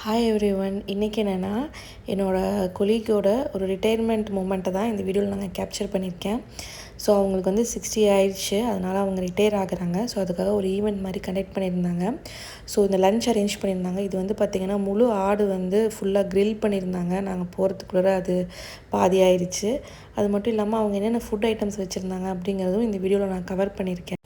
Hi every one. இன்றைக்கி என்னென்னா என்னோடய கொலீக்கோட ஒரு ரிட்டையர்மெண்ட் மூமெண்ட்டை தான் இந்த வீடியோவில் நாங்கள் கேப்சர் பண்ணியிருக்கேன். ஸோ அவங்களுக்கு வந்து 60 ஆயிடுச்சு, அதனால் அவங்க ரிட்டையர் ஆகுறாங்க. ஸோ அதுக்காக ஒரு ஈவெண்ட் மாதிரி கண்டக்ட் பண்ணியிருந்தாங்க. ஸோ இந்த லன்ச் அரேஞ்ச் பண்ணியிருந்தாங்க. இது வந்து பார்த்திங்கன்னா முழு ஆடு வந்து ஃபுல்லாக க்ரில் பண்ணியிருந்தாங்க. நாங்கள் போகிறதுக்குள்ளே அது பாதி ஆயிடுச்சு. அது மட்டும் இல்லாமல் அவங்க என்னென்ன ஃபுட் ஐட்டம்ஸ் வச்சுருந்தாங்க அப்படிங்கிறதும் இந்த வீடியோவில் நான் கவர் பண்ணியிருக்கேன்.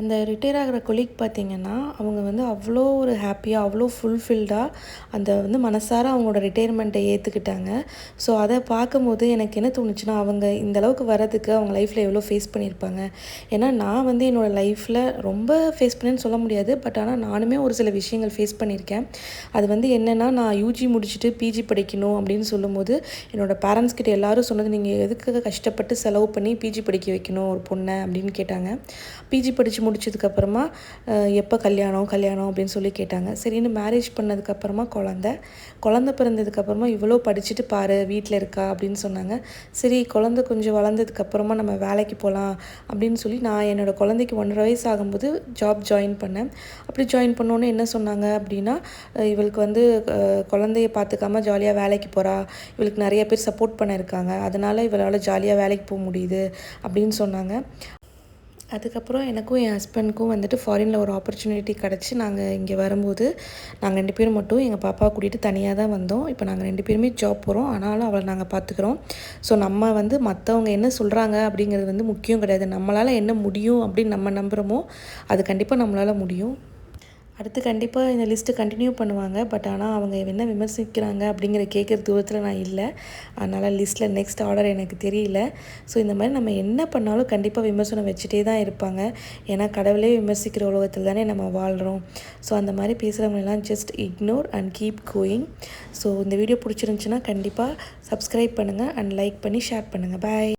அந்த ரிட்டையர் ஆகிற கொலீக் பார்த்திங்கன்னா அவங்க வந்து அவ்வளோ ஒரு ஹாப்பியாக அவ்வளோ ஃபுல்ஃபில்டாக அந்த வந்து மனசார அவங்களோட ரிட்டையர்மெண்ட்டை ஏற்றுக்கிட்டாங்க. ஸோ அதை பார்க்கும்போது எனக்கு என்ன தோணுச்சுன்னா, அவங்க இந்த அளவுக்கு வரதுக்கு அவங்க லைஃப்பில் எவ்வளோ ஃபேஸ் பண்ணியிருப்பாங்க. ஏன்னா நான் வந்து என்னோடய லைஃப்பில் ரொம்ப ஃபேஸ் பண்ணேன்னு சொல்ல முடியாது, பட் ஆனால் நானுமே ஒரு சில விஷயங்கள் ஃபேஸ் பண்ணியிருக்கேன். அது வந்து என்னென்னா, நான் யூஜி முடிச்சுட்டு பிஜி படிக்கணும் அப்படின்னு சொல்லும்போது என்னோடய பேரண்ட்ஸ் கிட்ட எல்லோரும் சொன்னது, நீங்கள் எதுக்காக கஷ்டப்பட்டு செலவு பண்ணி பிஜி படிக்க வைக்கணும் ஒரு பொண்ணை அப்படின்னு கேட்டாங்க. பிஜி படித்து முடிச்சதுக்கப்புறமா எப்போ கல்யாணம் அப்படின்னு சொல்லி கேட்டாங்க. சரின்னு மேரேஜ் பண்ணதுக்கப்புறமா குழந்த பிறந்ததுக்கப்புறமா இவ்வளோ படிச்சுட்டு பாரு வீட்டில் இருக்கா அப்படின்னு சொன்னாங்க. சரி, குழந்த கொஞ்சம் வளர்ந்ததுக்கப்புறமா நம்ம வேலைக்கு போகலாம் அப்படின்னு சொல்லி நான் என்னோடய குழந்தைக்கு 1.5 வயசு ஆகும்போது ஜாப் ஜாயின் பண்ணேன். அப்படி ஜாயின் பண்ணோன்னே என்ன சொன்னாங்க அப்படின்னா, இவளுக்கு வந்து குழந்தைய பார்த்துக்காம ஜாலியாக வேலைக்கு போகிறா, இவளுக்கு நிறைய பேர் சப்போர்ட் பண்ண இருக்காங்க, அதனால் இவளால் ஜாலியாக வேலைக்கு போக முடியுது அப்படின்னு சொன்னாங்க. அதுக்கப்புறம் எனக்கும் என் ஹஸ்பண்டுக்கும் வந்துட்டு ஃபாரினில் ஒரு ஆப்பர்ச்சுனிட்டி கிடச்சி நாங்கள் இங்கே வரும்போது நாங்கள் 2 பேரும் மட்டும் எங்கள் பாப்பாவை கூட்டிகிட்டு தனியாக தான் வந்தோம். இப்போ நாங்கள் 2 பேருமே ஜாப் போகிறோம், ஆனாலும் அவளை நாங்கள் பார்த்துக்குறோம். ஸோ நம்ம வந்து மற்றவங்க என்ன சொல்கிறாங்க அப்படிங்கிறது வந்து முக்கியம் கிடையாது. நம்மளால் என்ன முடியும் அப்படின்னு நம்ம நம்புகிறோமோ அது கண்டிப்பாக நம்மளால் முடியும். அடுத்து கண்டிப்பாக இந்த லிஸ்ட்டு கண்டினியூ பண்ணுவாங்க. பட் ஆனால் அவங்க என்ன விமர்சிக்கிறாங்க அப்படிங்கிற கேட்குற தூரத்தில் நான் இல்லை. அதனால் லிஸ்ட்டில் நெக்ஸ்ட் ஆர்டர் எனக்கு தெரியல. ஸோ இந்த மாதிரி நம்ம என்ன பண்ணாலும் கண்டிப்பாக விமர்சனம் வச்சுட்டே தான் இருப்பாங்க. ஏன்னா கடவுளே விமர்சிக்கிற உலகத்தில் தானே நம்ம வாழ்கிறோம். ஸோ அந்த மாதிரி பேசுகிறவங்களெல்லாம் just ignore and keep going. So இந்த வீடியோ பிடிச்சிருந்துச்சின்னா கண்டிப்பாக சப்ஸ்கிரைப் பண்ணுங்கள் அண்ட் லைக் பண்ணி ஷேர் பண்ணுங்கள். பாய்.